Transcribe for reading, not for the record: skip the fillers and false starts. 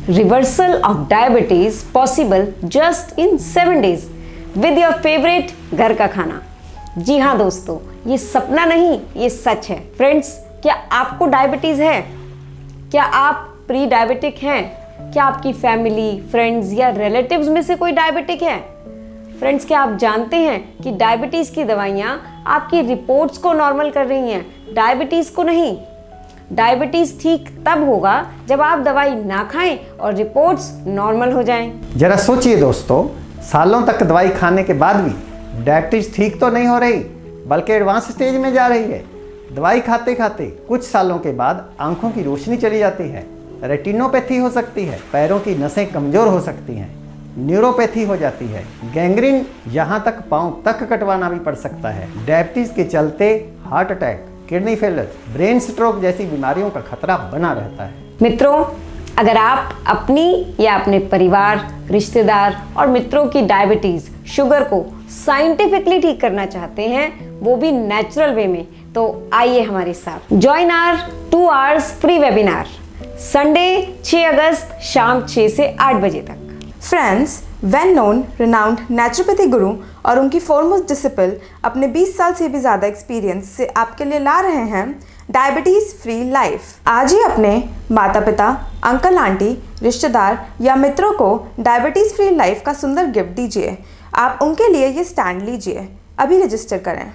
reversal of diabetes possible just in 7 days with your favorite घर का खाना। जी हाँ दोस्तों, ये सपना नहीं, ये सच है। फ्रेंड्स, क्या आपको डायबिटीज है? क्या आप प्री डायबिटिक हैं? क्या आपकी फैमिली, फ्रेंड्स या रिलेटिव्स में से कोई डायबिटिक है? फ्रेंड्स, क्या आप जानते हैं कि डायबिटीज की दवाइयाँ आपकी रिपोर्ट्स को नॉर्मल कर रही हैं, डायबिटीज को नहीं। डायबिटीज ठीक तब होगा जब आप दवाई ना खाएं और रिपोर्ट्स नॉर्मल हो जाएं। जरा सोचिए दोस्तों, सालों तक दवाई खाने के बाद भी डायबिटीज ठीक तो नहीं हो रही, बल्कि एडवांस स्टेज में जा रही है। दवाई खाते खाते कुछ सालों के बाद आंखों की रोशनी चली जाती है, रेटिनोपैथी हो सकती है, पैरों की नसें कमजोर हो सकती हैं, न्यूरोपैथी हो जाती है, गैंग्रीन, यहाँ तक पांव तक कटवाना भी पड़ सकता है। डायबिटीज के चलते heart attack, kidney failure, brain stroke जैसी बीमारियों का खतरा बना रहता है। मित्रों, अगर आप अपनी या अपने परिवार, रिश्तेदार और मित्रों की डायबिटीज, शुगर को साइंटिफिकली ठीक करना चाहते हैं, वो भी नेचुरल वे में, तो आइए हमारे साथ। Join our 2 hours free webinar, Sunday 6 अगस्त शाम 6 से 8 बजे तक। Friends, well known renowned naturopathy guru और उनकी फॉरमोस्ट डिसिपल अपने 20 साल से भी ज़्यादा एक्सपीरियंस से आपके लिए ला रहे हैं डायबिटीज़ फ्री लाइफ। आज ही अपने माता पिता, अंकल आंटी, रिश्तेदार या मित्रों को डायबिटीज़ फ्री लाइफ का सुंदर गिफ्ट दीजिए। आप उनके लिए ये स्टैंड लीजिए। अभी रजिस्टर करें।